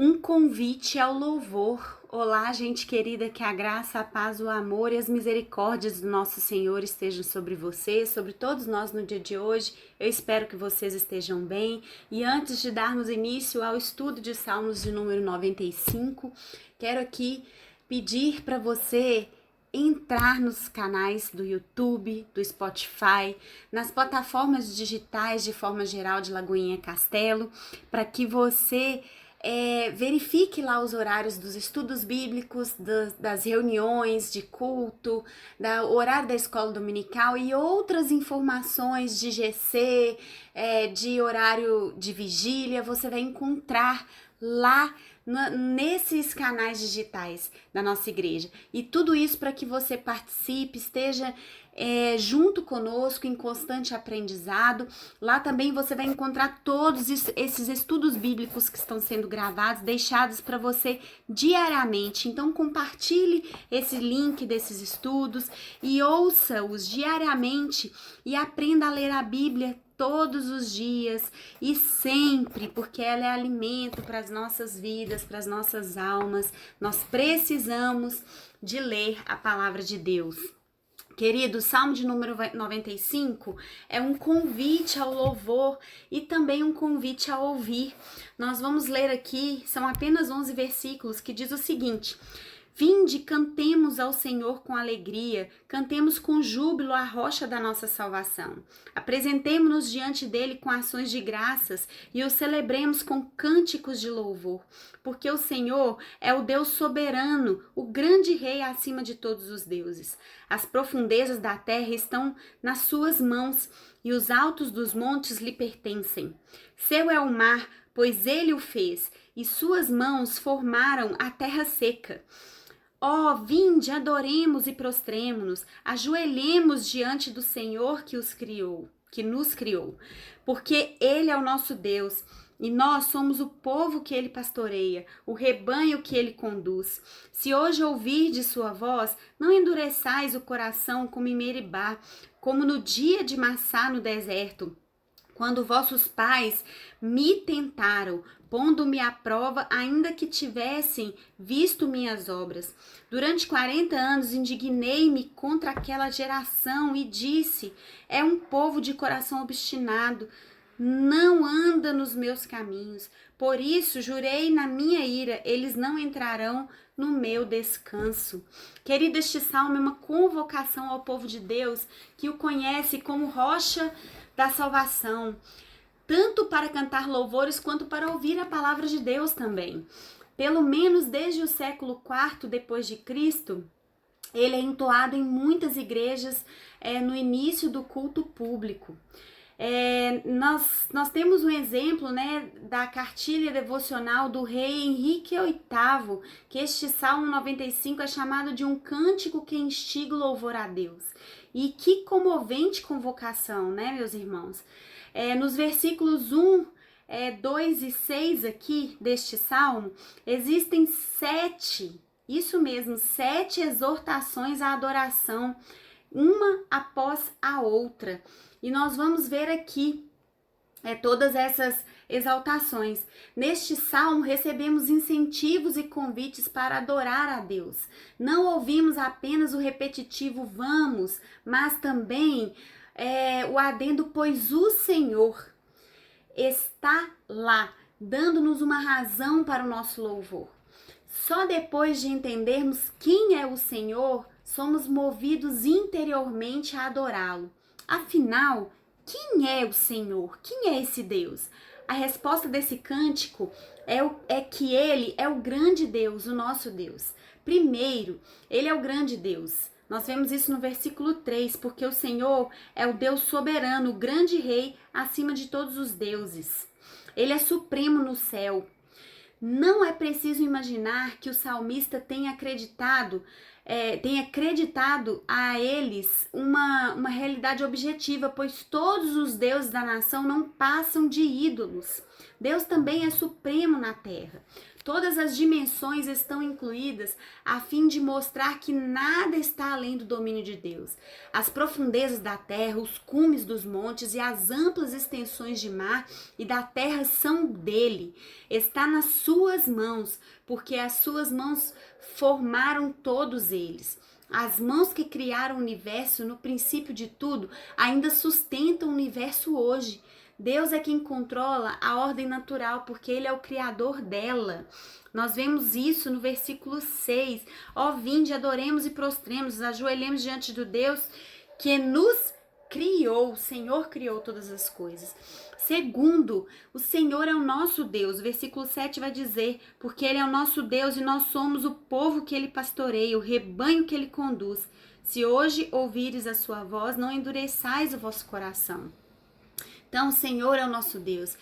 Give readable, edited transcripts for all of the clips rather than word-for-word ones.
Um convite ao louvor. Olá, gente querida, que a graça, a paz, o amor e as misericórdias do nosso Senhor estejam sobre você, sobre todos nós no dia de hoje. Eu espero que vocês estejam bem. E antes de darmos início ao estudo de Salmos de número 95, quero aqui pedir para você entrar nos canais do YouTube, do Spotify, nas plataformas digitais de forma geral de Lagoinha Castelo, para que você verifique lá os horários dos estudos bíblicos, das reuniões de culto, o horário da escola dominical e outras informações de GC, de horário de vigília, você vai encontrar lá nesses canais digitais da nossa igreja. E tudo isso para que você participe, esteja junto conosco em constante aprendizado. Lá também você vai encontrar todos esses estudos bíblicos que estão sendo gravados, deixados para você diariamente. Então compartilhe esse link desses estudos e ouça-os diariamente e aprenda a ler a Bíblia todos os dias e sempre, porque ela é alimento para as nossas vidas, para as nossas almas. Nós precisamos de ler a palavra de Deus. Querido, o Salmo de número 95 é um convite ao louvor e também um convite a ouvir. Nós vamos ler aqui, são apenas 11 versículos, que diz o seguinte: Vinde, cantemos ao Senhor com alegria, cantemos com júbilo a rocha da nossa salvação. Apresentemo-nos diante dele com ações de graças e o celebremos com cânticos de louvor, porque o Senhor é o Deus soberano, o grande rei acima de todos os deuses. As profundezas da terra estão nas suas mãos e os altos dos montes lhe pertencem. Seu é o mar, pois ele o fez, e suas mãos formaram a terra seca. Ó, vinde, adoremos e prostremo-nos, ajoelhemos diante do Senhor que nos criou, porque Ele é o nosso Deus, e nós somos o povo que Ele pastoreia, o rebanho que Ele conduz. Se hoje ouvirdes sua voz, não endureçais o coração como em Meribá, como no dia de Massá no deserto, quando vossos pais me tentaram, pondo-me à prova, ainda que tivessem visto minhas obras. Durante 40 anos indignei-me contra aquela geração e disse: é um povo de coração obstinado, não anda nos meus caminhos. Por isso jurei na minha ira, eles não entrarão no meu descanso. Querido, este salmo é uma convocação ao povo de Deus que o conhece como rocha da salvação, tanto para cantar louvores quanto para ouvir a palavra de Deus também. Pelo menos desde o século IV depois de Cristo, ele é entoado em muitas igrejas no início do culto público. Nós temos um exemplo, né, da cartilha devocional do rei Henrique VIII, que este Salmo 95 é chamado de um cântico que instiga o louvor a Deus. E que comovente convocação, né, meus irmãos? Nos versículos 1, 2 e 6 aqui deste Salmo, existem 7 exortações à adoração, uma após a outra. E nós vamos ver aqui todas essas exaltações. Neste salmo recebemos incentivos e convites para adorar a Deus. Não ouvimos apenas o repetitivo vamos, mas também o adendo, pois o Senhor está lá, dando-nos uma razão para o nosso louvor. Só depois de entendermos quem é o Senhor, somos movidos interiormente a adorá-lo. Afinal, quem é o Senhor? Quem é esse Deus? A resposta desse cântico é que Ele é o grande Deus, o nosso Deus. Primeiro, Ele é o grande Deus. Nós vemos isso no versículo 3, porque o Senhor é o Deus soberano, o grande rei acima de todos os deuses. Ele é supremo no céu. Não é preciso imaginar que o salmista tenha acreditado a eles uma realidade objetiva, pois todos os deuses da nação não passam de ídolos. Deus também é supremo na terra. Todas as dimensões estão incluídas a fim de mostrar que nada está além do domínio de Deus. As profundezas da terra, os cumes dos montes e as amplas extensões de mar e da terra são dele. Está nas suas mãos, porque as suas mãos formaram todos eles. As mãos que criaram o universo no princípio de tudo ainda sustentam o universo hoje. Deus é quem controla a ordem natural, porque Ele é o criador dela. Nós vemos isso no versículo 6. Ó, vinde, adoremos e prostremos, ajoelhemos diante do Deus que nos criou. O Senhor criou todas as coisas. Segundo, o Senhor é o nosso Deus. O versículo 7 vai dizer, porque Ele é o nosso Deus e nós somos o povo que Ele pastoreia, o rebanho que Ele conduz. Se hoje ouvires a sua voz, não endureçais o vosso coração. Então, o Senhor é o nosso Deus.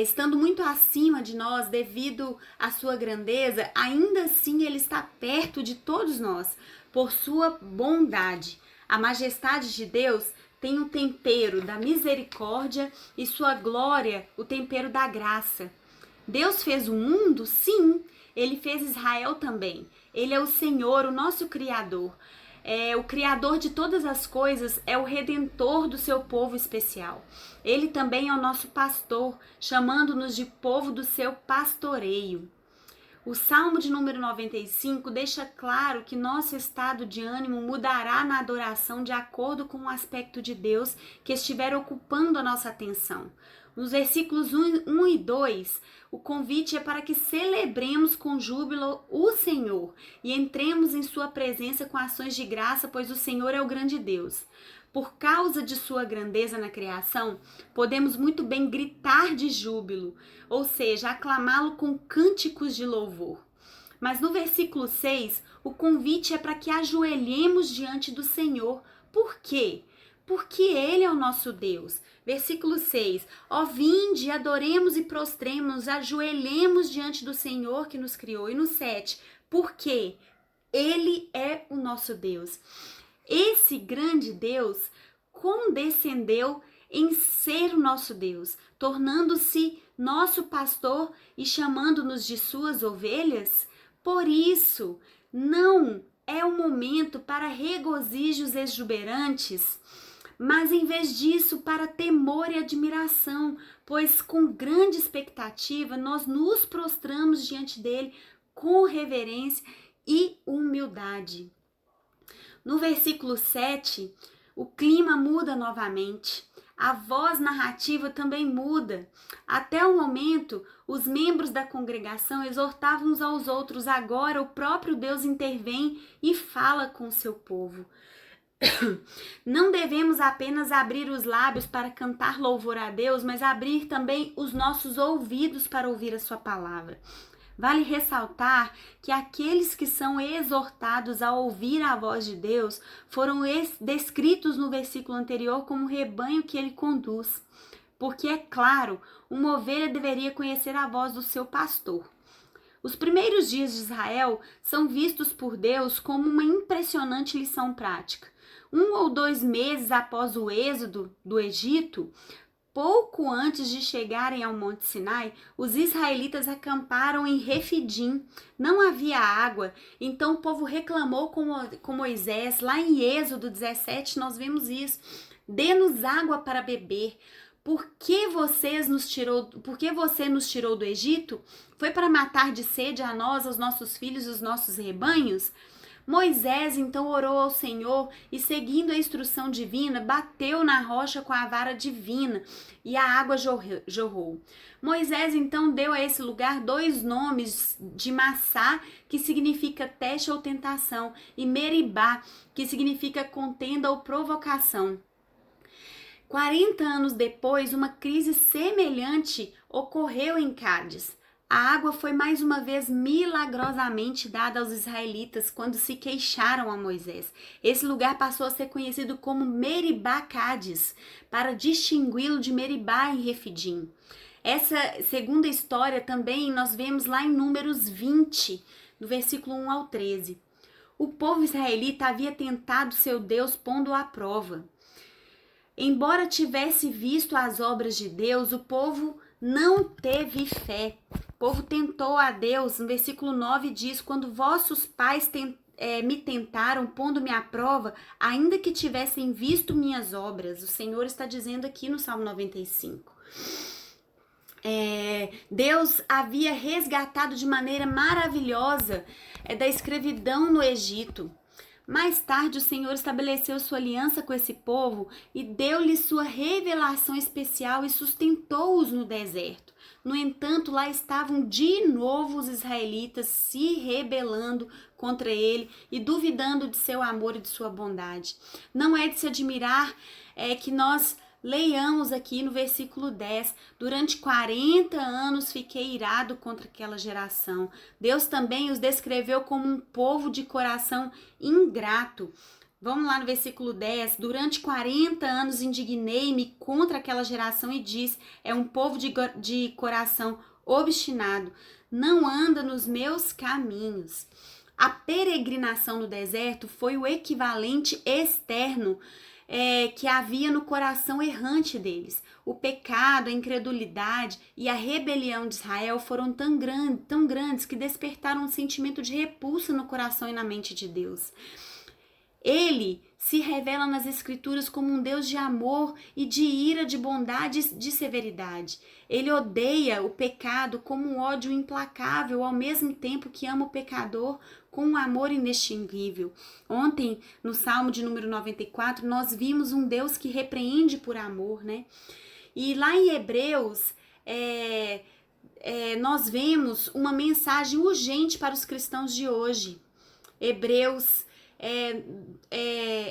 Estando muito acima de nós, devido à sua grandeza, ainda assim Ele está perto de todos nós, por sua bondade. A majestade de Deus tem o tempero da misericórdia e sua glória, o tempero da graça. Deus fez o mundo? Sim. Ele fez Israel também. Ele é o Senhor, o nosso Criador. O Criador de todas as coisas, é o Redentor do seu povo especial. Ele também é o nosso pastor, chamando-nos de povo do seu pastoreio. O Salmo de número 95 deixa claro que nosso estado de ânimo mudará na adoração de acordo com o aspecto de Deus que estiver ocupando a nossa atenção. Nos versículos 1 e 2, o convite é para que celebremos com júbilo o Senhor e entremos em sua presença com ações de graça, pois o Senhor é o grande Deus. Por causa de sua grandeza na criação, podemos muito bem gritar de júbilo, ou seja, aclamá-lo com cânticos de louvor. Mas no versículo 6, o convite é para que ajoelhemos diante do Senhor. Por quê? Porque Ele é o nosso Deus. Versículo 6, ó vinde, adoremos e prostremos, ajoelhemos diante do Senhor que nos criou. E no 7, porque Ele é o nosso Deus. Esse grande Deus condescendeu em ser o nosso Deus, tornando-se nosso pastor e chamando-nos de suas ovelhas. Por isso, não é o momento para regozijos exuberantes, mas em vez disso, para temor e admiração, pois com grande expectativa nós nos prostramos diante dele com reverência e humildade. No versículo 7, o clima muda novamente. A voz narrativa também muda. Até o momento, os membros da congregação exortavam uns aos outros. Agora, o próprio Deus intervém e fala com o seu povo. Não devemos apenas abrir os lábios para cantar louvor a Deus, mas abrir também os nossos ouvidos para ouvir a sua palavra. Vale ressaltar que aqueles que são exortados a ouvir a voz de Deus foram descritos no versículo anterior como o rebanho que ele conduz. Porque, é claro, uma ovelha deveria conhecer a voz do seu pastor. Os primeiros dias de Israel são vistos por Deus como uma impressionante lição prática. 1 ou 2 meses após o êxodo do Egito, pouco antes de chegarem ao Monte Sinai, os israelitas acamparam em Refidim. Não havia água, então o povo reclamou com Moisés. Lá em Êxodo 17 nós vemos isso. Dê-nos água para beber. Por que você nos tirou do Egito? Foi para matar de sede a nós, aos nossos filhos e os nossos rebanhos? Moisés então orou ao Senhor e, seguindo a instrução divina, bateu na rocha com a vara divina e a água jorrou. Moisés então deu a esse lugar 2 nomes de Massá, que significa teste ou tentação, e Meribá, que significa contenda ou provocação. 40 anos depois, uma crise semelhante ocorreu em Cádiz. A água foi mais uma vez milagrosamente dada aos israelitas quando se queixaram a Moisés. Esse lugar passou a ser conhecido como Meribá Cádiz, para distingui-lo de Meribá em Refidim. Essa segunda história também nós vemos lá em Números 20, no versículo 1 ao 13. O povo israelita havia tentado seu Deus pondo-o à prova. Embora tivesse visto as obras de Deus, o povo não teve fé. O povo tentou a Deus, no versículo 9 diz, quando vossos pais me tentaram, pondo-me à prova, ainda que tivessem visto minhas obras. O Senhor está dizendo aqui no Salmo 95. Deus havia resgatado de maneira maravilhosa da escravidão no Egito. Mais tarde, o Senhor estabeleceu sua aliança com esse povo e deu-lhe sua revelação especial e sustentou-os no deserto. No entanto, lá estavam de novo os israelitas se rebelando contra ele e duvidando de seu amor e de sua bondade. Não é de se admirar que nós leiamos aqui no versículo 10, durante 40 anos fiquei irado contra aquela geração. Deus também os descreveu como um povo de coração ingrato. Vamos lá no versículo 10, durante 40 anos indignei-me contra aquela geração e disse, é um povo de coração obstinado, não anda nos meus caminhos. A peregrinação no deserto foi o equivalente externo que havia no coração errante deles. O pecado, a incredulidade e a rebelião de Israel foram tão grandes que despertaram um sentimento de repulsa no coração e na mente de Deus. Ele se revela nas Escrituras como um Deus de amor e de ira, de bondade e de severidade. Ele odeia o pecado como um ódio implacável, ao mesmo tempo que ama o pecador com um amor inextinguível. Ontem, no Salmo de número 94, nós vimos um Deus que repreende por amor, né? E lá em Hebreus, nós vemos uma mensagem urgente para os cristãos de hoje. Hebreus,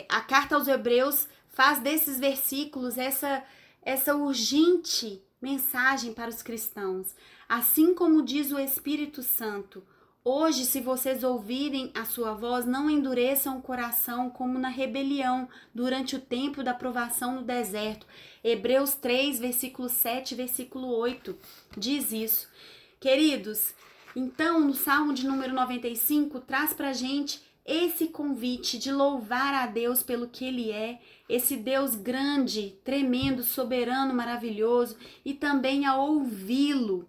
a carta aos Hebreus faz desses versículos essa urgente mensagem para os cristãos. Assim como diz o Espírito Santo, hoje, se vocês ouvirem a sua voz, não endureçam o coração como na rebelião durante o tempo da provação no deserto. Hebreus 3, versículo 7, versículo 8, diz isso. Queridos, então, no Salmo de número 95, traz pra gente esse convite de louvar a Deus pelo que Ele é, esse Deus grande, tremendo, soberano, maravilhoso, e também a ouvi-lo,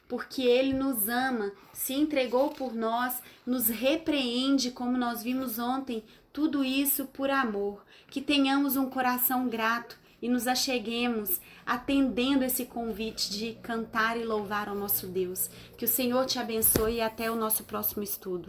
porque Ele nos ama, se entregou por nós, nos repreende, como nós vimos ontem, tudo isso por amor. Que tenhamos um coração grato e nos acheguemos atendendo esse convite de cantar e louvar ao nosso Deus. Que o Senhor te abençoe e até o nosso próximo estudo.